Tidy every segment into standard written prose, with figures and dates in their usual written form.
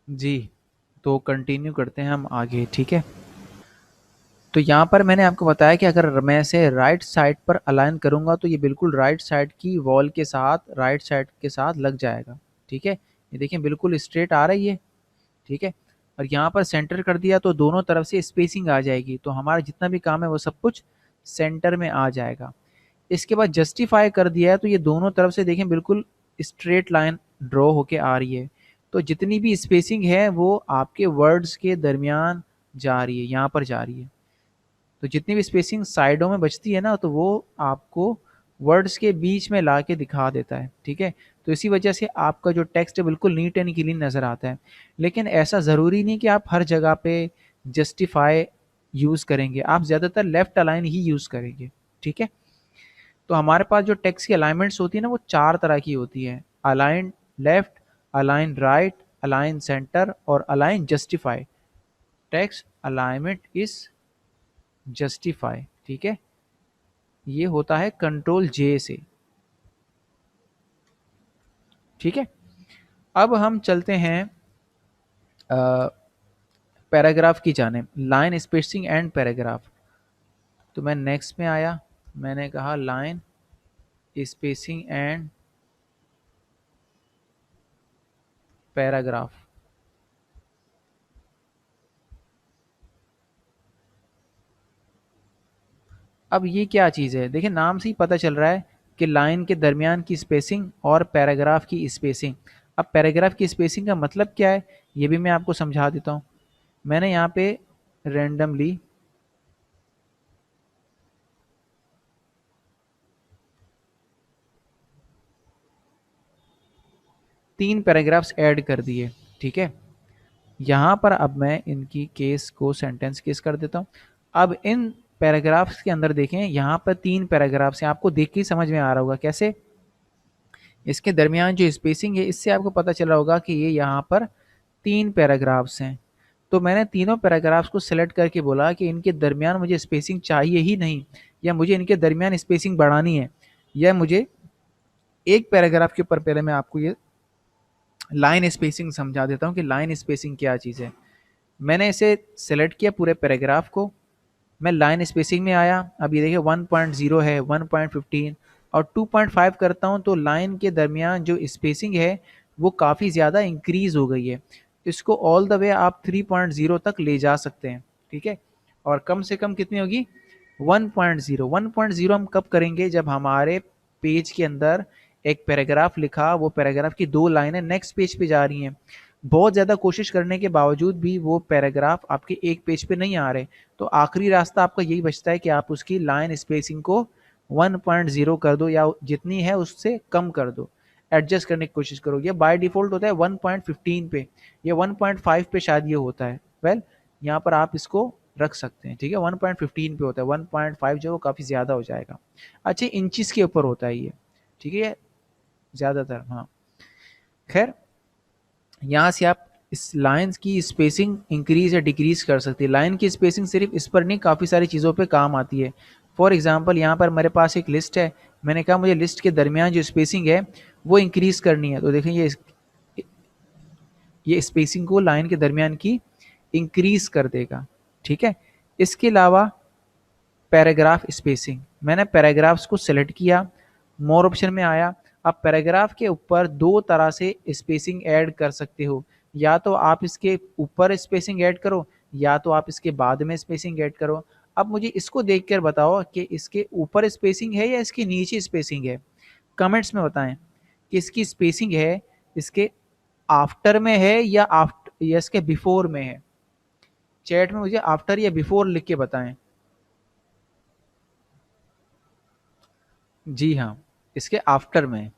जी, तो कंटिन्यू करते हैं हम आगे, ठीक है। तो यहाँ पर मैंने आपको बताया कि अगर मैं इसे राइट साइड पर अलाइन करूँगा तो ये बिल्कुल राइट साइड की वॉल के साथ, राइट साइड के साथ लग जाएगा, ठीक है। ये देखिए बिल्कुल स्ट्रेट आ रही है, ठीक है। और यहाँ पर सेंटर कर दिया तो दोनों तरफ से स्पेसिंग आ जाएगी, तो हमारा जितना भी काम है वो सब कुछ सेंटर में आ जाएगा। इसके बाद जस्टिफाई कर दिया है तो ये दोनों तरफ से देखें बिल्कुल स्ट्रेट लाइन ड्रॉ होके आ रही है। तो जितनी भी स्पेसिंग है वो आपके वर्ड्स के दरमियान जा रही है, यहाँ पर जा रही है। तो जितनी भी स्पेसिंग साइडों में बचती है ना, तो वो आपको वर्ड्स के बीच में ला के दिखा देता है, ठीक है। तो इसी वजह से आपका जो टेक्स्ट है बिल्कुल नीट एंड क्लीन नज़र आता है। लेकिन ऐसा ज़रूरी नहीं कि आप हर जगह पे जस्टिफाई यूज़ करेंगे, आप ज़्यादातर लेफ्ट अलाइन ही यूज़ करेंगे, ठीक है। तो हमारे पास जो टेक्स्ट की अलाइनमेंट्स होती है ना, वो 4 तरह की होती है। Align left, align right, align centre और align justify. Text alignment is justify, ठीक है। ये होता है कंट्रोल जे से, ठीक है। अब हम चलते हैं पैराग्राफ की जाने, लाइन स्पेसिंग एंड पैराग्राफ। तो मैं नेक्स्ट में आया, मैंने कहा लाइन स्पेसिंग एंड पैराग्राफ। अब ये क्या चीज़ है, देखिए नाम से ही पता चल रहा है कि लाइन के दरमियान की स्पेसिंग और पैराग्राफ की स्पेसिंग। अब पैराग्राफ की स्पेसिंग का मतलब क्या है, ये भी मैं आपको समझा देता हूँ। मैंने यहाँ पे रैंडमली 3 पैराग्राफ्स ऐड कर दिए, ठीक है। यहाँ पर अब मैं इनकी केस को सेंटेंस केस कर देता हूँ। अब इन पैराग्राफ्स के अंदर देखें, यहाँ पर 3 पैराग्राफ्स हैं, आपको देख के ही समझ में आ रहा होगा कैसे। इसके दरमियान जो स्पेसिंग है, इससे आपको पता चल रहा होगा कि ये यहाँ पर 3 पैराग्राफ्स हैं। तो मैंने तीनों पैराग्राफ्स को सेलेक्ट करके बोला कि इनके दरमियान मुझे स्पेसिंग चाहिए ही नहीं, या मुझे इनके दरमियान स्पेसिंग बढ़ानी है, या मुझे एक पैराग्राफ के ऊपर पहले मैं आपको ये लाइन स्पेसिंग समझा देता हूँ कि लाइन स्पेसिंग क्या चीज़ है। मैंने इसे सेलेक्ट किया पूरे पैराग्राफ को, मैं लाइन स्पेसिंग में आया। अब ये देखिए 1.0 है, 1.15 और 2.5 करता हूँ तो लाइन के दरमियान जो स्पेसिंग है वो काफ़ी ज़्यादा इंक्रीज हो गई है। इसको ऑल द वे आप 3.0 तक ले जा सकते हैं, ठीक है। और कम से कम कितनी होगी, 1.0। 1.0 हम कब करेंगे, जब हमारे पेज के अंदर एक पैराग्राफ लिखा, वो पैराग्राफ की 2 लाइनें नेक्स्ट पेज पे जा रही हैं। बहुत ज़्यादा कोशिश करने के बावजूद भी वो पैराग्राफ आपके एक पेज पे नहीं आ रहे, तो आखिरी रास्ता आपका यही बचता है कि आप उसकी लाइन स्पेसिंग को 1.0 कर दो, या जितनी है उससे कम कर दो, एडजस्ट करने की कोशिश करो। ये बाय डिफ़ॉल्ट होता है 1.15 पे, ये 1.5 पे शायद ये होता है। वेल यहाँ पर आप इसको रख सकते हैं, ठीक है। 1.15 पे होता है, 1.5 जो वो काफ़ी ज़्यादा हो जाएगा। अच्छा इंचज़ के ऊपर होता है ये, ठीक है, ज़्यादातर। हाँ खैर, यहाँ से आप इस लाइन्स की स्पेसिंग इंक्रीज या डिक्रीज कर सकते हैं। लाइन की स्पेसिंग सिर्फ इस पर नहीं, काफ़ी सारी चीज़ों पे काम आती है। फॉर एग्जांपल यहाँ पर मेरे पास एक लिस्ट है, मैंने कहा मुझे लिस्ट के दरमियान जो स्पेसिंग है वो इंक्रीज करनी है, तो देखें ये स्पेसिंग को लाइन के दरमियान की इंक्रीज कर देगा, ठीक है। इसके अलावा पैराग्राफ स्पेसिंग, मैंने पैराग्राफ्स को सेलेक्ट किया, मोर ऑप्शन में आया। अब पैराग्राफ के ऊपर 2 तरह से स्पेसिंग ऐड कर सकते हो, या तो आप इसके ऊपर स्पेसिंग ऐड करो, या तो आप इसके बाद में स्पेसिंग ऐड करो। अब मुझे इसको देखकर बताओ कि इसके ऊपर स्पेसिंग है या इसके नीचे स्पेसिंग है, कमेंट्स में बताएं कि इसकी स्पेसिंग है इसके आफ्टर में है या आफ्टर या इसके बिफोर में है। चैट में मुझे आफ्टर या बिफोर लिख के बताएं। जी हाँ, इसके आफ्टर में,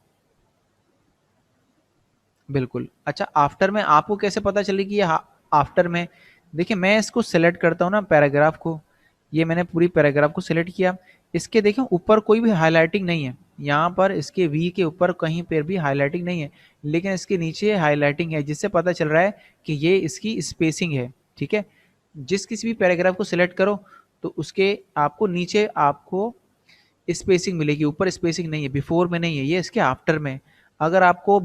बिल्कुल। अच्छा आफ्टर में आपको कैसे पता चले कि ये आफ्टर में, देखिए मैं इसको सेलेक्ट करता हूँ ना पैराग्राफ को, ये मैंने पूरी पैराग्राफ को सेलेक्ट किया। इसके देखिए ऊपर कोई भी हाईलाइटिंग नहीं है, यहाँ पर इसके वी के ऊपर कहीं पर भी हाईलाइटिंग नहीं है, लेकिन इसके नीचे हाईलाइटिंग है, जिससे पता चल रहा है कि ये इसकी स्पेसिंग है, ठीक है। जिस किसी भी पैराग्राफ को सिलेक्ट करो तो उसके आपको नीचे आपको स्पेसिंग मिलेगी, ऊपर स्पेसिंग नहीं है, बिफोर में नहीं है, ये इसके आफ्टर में। अगर आपको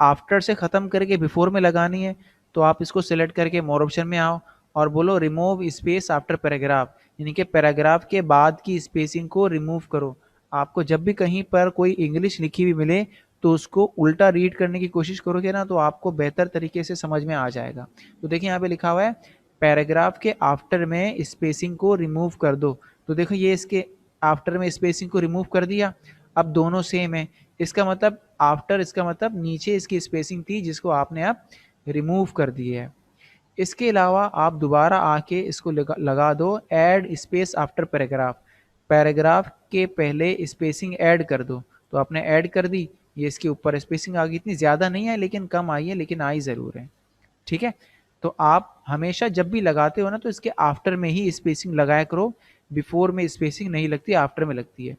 आफ्टर से ख़त्म करके बिफोर में लगानी है तो आप इसको सिलेक्ट करके मोर ऑप्शन में आओ और बोलो रिमूव स्पेस आफ्टर पैराग्राफ, यानी कि पैराग्राफ के बाद की स्पेसिंग को रिमूव करो। आपको जब भी कहीं पर कोई इंग्लिश लिखी हुई मिले तो उसको उल्टा रीड करने की कोशिश करोगे ना, तो आपको बेहतर तरीके से समझ में आ जाएगा। तो देखिए यहाँ पे लिखा हुआ है पैराग्राफ के आफ्टर में स्पेसिंग को रिमूव कर दो। तो देखो ये इसके आफ्टर में स्पेसिंग को रिमूव कर दिया। अब दोनों सेम है, इसका मतलब आफ्टर, इसका मतलब नीचे इसकी स्पेसिंग थी जिसको आपने अब रिमूव कर दी है। इसके अलावा आप दोबारा आके इसको लगा दो add space after paragraph, paragraph के पहले स्पेसिंग ऐड कर दो। तो आपने ऐड कर दी, ये इसके ऊपर स्पेसिंग आ गई, इतनी ज़्यादा नहीं है लेकिन कम आई है, लेकिन आई ज़रूर है। ठीक है, तो आप हमेशा जब भी लगाते हो ना तो इसके आफ्टर में ही स्पेसिंग लगाया करो, बिफोर में स्पेसिंग नहीं लगती, आफ्टर में लगती है।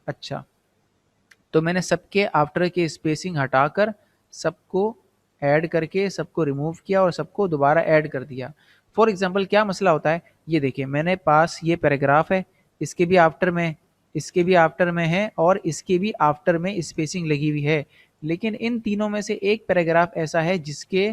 अच्छा, तो मैंने सबके आफ्टर के स्पेसिंग हटाकर सबको ऐड करके सबको रिमूव किया और सबको दोबारा ऐड कर दिया। फॉर एग्जांपल क्या मसला होता है, ये देखिए मैंने पास ये पैराग्राफ है, इसके भी आफ्टर में, इसके भी आफ्टर में है और इसके भी आफ्टर में स्पेसिंग लगी हुई है, लेकिन इन तीनों में से एक पैराग्राफ ऐसा है जिसके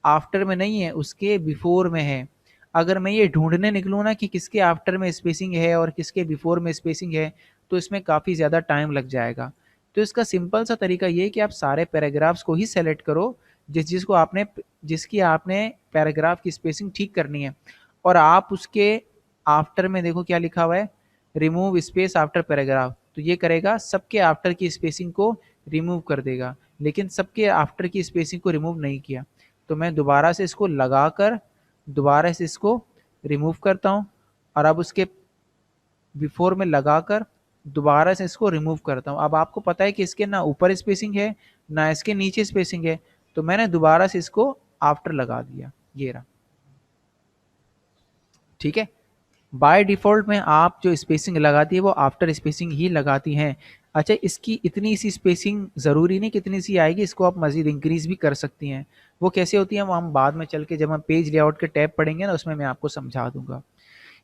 आफ्टर में नहीं है, उसके बिफोर में है। अगर मैं ये ढूंढने निकलूँ ना कि किसके आफ्टर में स्पेसिंग है और किसके बिफोर में स्पेसिंग है, तो इसमें काफ़ी ज़्यादा टाइम लग जाएगा। तो इसका सिंपल सा तरीका ये है कि आप सारे पैराग्राफ्स को ही सेलेक्ट करो जिसकी आपने पैराग्राफ की स्पेसिंग ठीक करनी है, और आप उसके आफ्टर में देखो क्या लिखा हुआ है, रिमूव स्पेस आफ्टर पैराग्राफ। तो ये करेगा सबके आफ्टर की स्पेसिंग को रिमूव कर देगा, लेकिन सबके आफ्टर की स्पेसिंग को रिमूव नहीं किया। तो मैं दोबारा से इसको लगाकर दोबारा से इसको रिमूव करता हूँ, और अब उसके बिफोर में लगाकर दोबारा से इसको रिमूव करता हूँ। अब आपको पता है कि इसके ना ऊपर स्पेसिंग है ना इसके नीचे स्पेसिंग है, तो मैंने दोबारा से इसको आफ्टर लगा दिया, ये रहा। ठीक है, बाय डिफ़ॉल्ट में आप जो स्पेसिंग लगाती है वो आफ्टर स्पेसिंग ही लगाती हैं। अच्छा, इसकी इतनी सी स्पेसिंग ज़रूरी नहीं कितनी सी आएगी, इसको आप मज़ीद इंक्रीज़ भी कर सकती हैं। वो कैसे होती है वो हम बाद में चल के जब हम पेज लेआउट के टैब पढ़ेंगे ना उसमें मैं आपको समझा दूंगा।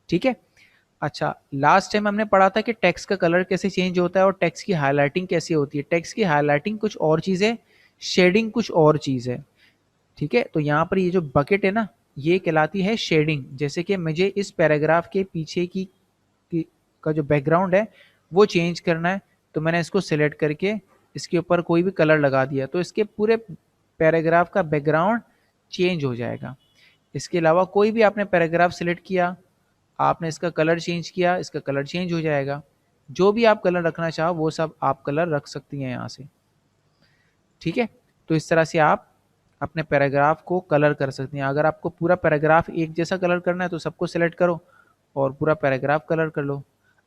ठीक है, अच्छा, लास्ट टाइम हमने पढ़ा था कि टेक्स्ट का कलर कैसे चेंज होता है और टेक्स्ट की हाईलाइटिंग कैसे होती है। टेक्स्ट की हाईलाइटिंग कुछ और चीज़ है, शेडिंग कुछ और चीज़ है। ठीक है, तो यहाँ पर ये जो बकेट है ना ये कहलाती है शेडिंग। जैसे कि मुझे इस पैराग्राफ के पीछे की का जो बैकग्राउंड है वो चेंज करना है, तो मैंने इसको सिलेक्ट करके इसके ऊपर कोई भी कलर लगा दिया तो इसके पूरे पैराग्राफ का बैकग्राउंड चेंज हो जाएगा। इसके अलावा कोई भी आपने पैराग्राफ सिलेक्ट किया, आपने इसका कलर चेंज किया, इसका कलर चेंज हो जाएगा। जो भी आप कलर रखना चाहो वो सब आप कलर रख सकती हैं यहाँ से। ठीक है, तो इस तरह से आप अपने पैराग्राफ को कलर कर सकती हैं। अगर आपको पूरा पैराग्राफ एक जैसा कलर करना है तो सबको सेलेक्ट करो और पूरा पैराग्राफ कलर कर लो।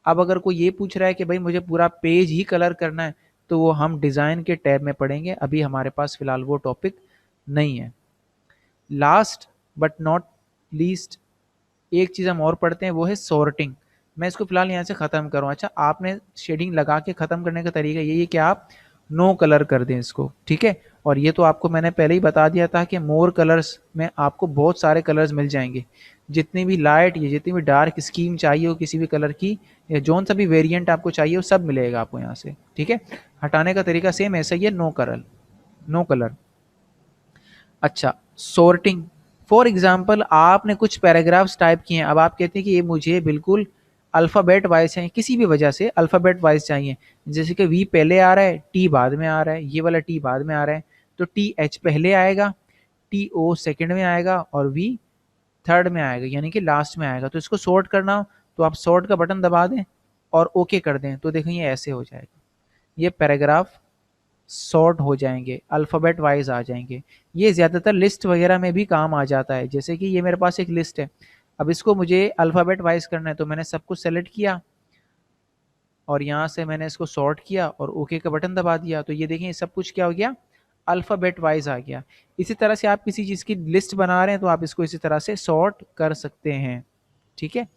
अब अगर कोई ये पूछ रहा है कि भाई मुझे पूरा पेज ही कलर करना है, तो वो हम डिज़ाइन के टैब में पढ़ेंगे, अभी हमारे पास फ़िलहाल वो टॉपिक नहीं है। लास्ट बट नॉट लीस्ट एक चीज़ हम और पढ़ते हैं वो है सॉर्टिंग। मैं इसको फिलहाल यहाँ से ख़त्म करूँ। अच्छा, आपने शेडिंग लगा के ख़त्म करने का तरीका यही है कि आप नो कलर कर दें इसको। ठीक है, और ये तो आपको मैंने पहले ही बता दिया था कि मोर कलर्स में आपको बहुत सारे कलर्स मिल जाएंगे। जितनी भी लाइट या जितनी भी डार्क स्कीम चाहिए हो किसी भी कलर की, या जौन सा भी वेरिएंट आपको चाहिए हो, सब मिलेगा आपको यहाँ से। ठीक है, हटाने का तरीका सेम ऐसा ही है, नो कलर। अच्छा, सॉर्टिंग, फॉर एग्जाम्पल आपने कुछ पैराग्राफ्स टाइप किए हैं, अब आप कहते हैं कि ये मुझे बिल्कुल अल्फ़ाबेट वाइज चाहिए, किसी भी वजह से अल्फ़ाबेट वाइज चाहिए, जैसे कि वी पहले आ रहा है, टी बाद में आ रहा है, ये वाला टी बाद में आ रहा है, तो टी एच पहले आएगा, टी ओ सेकेंड में आएगा और वी थर्ड में आएगा, यानी कि लास्ट में आएगा। तो इसको सॉर्ट करना हो तो आप सॉर्ट का बटन दबा दें और ओके कर दें, तो देखें ये ऐसे हो जाएगा, ये पैराग्राफ सॉर्ट हो जाएंगे, अल्फ़ाबेट वाइज आ जाएंगे। ये ज़्यादातर लिस्ट वगैरह में भी काम आ जाता है, जैसे कि ये मेरे पास एक लिस्ट है, अब इसको मुझे अल्फ़ाबेट वाइज करना है, तो मैंने सब कुछ सेलेक्ट किया और यहाँ से मैंने इसको सॉर्ट किया और ओके का बटन दबा दिया, तो ये देखें सब कुछ क्या हो गया, अल्फ़ाबेट वाइज आ गया। इसी तरह से आप किसी चीज़ की लिस्ट बना रहे हैं तो आप इसको इसी तरह से सॉर्ट कर सकते हैं। ठीक है,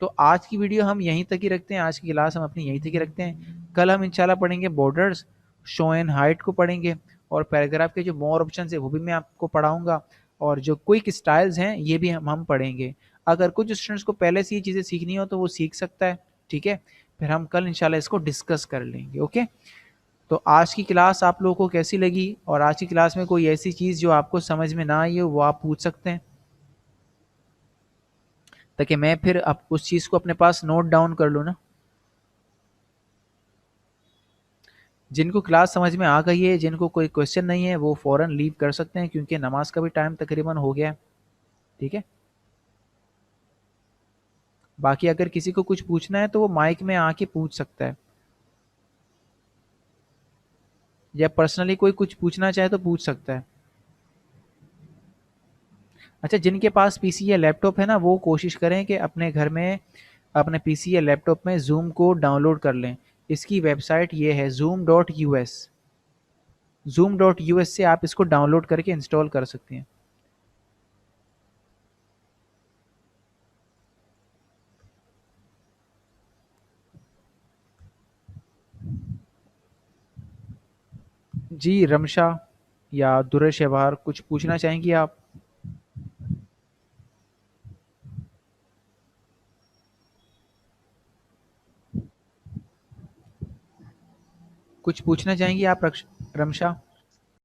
तो आज की वीडियो हम यहीं तक ही रखते हैं, आज की क्लास हम अपनी यहीं तक ही रखते हैं। कल हम इंशाल्लाह पढ़ेंगे बॉर्डर्स, शो एंड हाइट को पढ़ेंगे, और पैराग्राफ के जो मोर ऑप्शन है वो भी मैं आपको पढ़ाऊँगा, और जो क्विक स्टाइल्स हैं ये भी हम पढ़ेंगे। अगर कुछ स्टूडेंट्स को पहले से ये चीज़ें सीखनी हो तो वो सीख सकता है। ठीक है, फिर हम कल इंशाल्लाह इसको डिस्कस कर लेंगे। ओके, तो आज की क्लास आप लोगों को कैसी लगी, और आज की क्लास में कोई ऐसी चीज़ जो आपको समझ में ना आई हो वो आप पूछ सकते हैं, ताकि मैं फिर आप उस चीज़ को अपने पास नोट डाउन कर लूँ ना। जिनको क्लास समझ में आ गई है, जिनको कोई क्वेश्चन नहीं है, वो फ़ौरन लीव कर सकते हैं, क्योंकि नमाज का भी टाइम तकरीबन हो गया है। ठीक है, बाकी अगर किसी को कुछ पूछना है तो वो माइक में आके पूछ सकता है, या पर्सनली कोई कुछ पूछना चाहे तो पूछ सकता है। अच्छा, जिनके पास पीसी या लैपटॉप है ना, वो कोशिश करें कि अपने घर में अपने पीसी या लैपटॉप में जूम को डाउनलोड कर लें। इसकी वेबसाइट ये है zoom.us। zoom.us से आप इसको डाउनलोड करके इंस्टॉल कर सकते हैं। जी रमशा या दुर्र शहबार, कुछ पूछना चाहेंगी आप? कुछ पूछना चाहेंगी आप रमशा?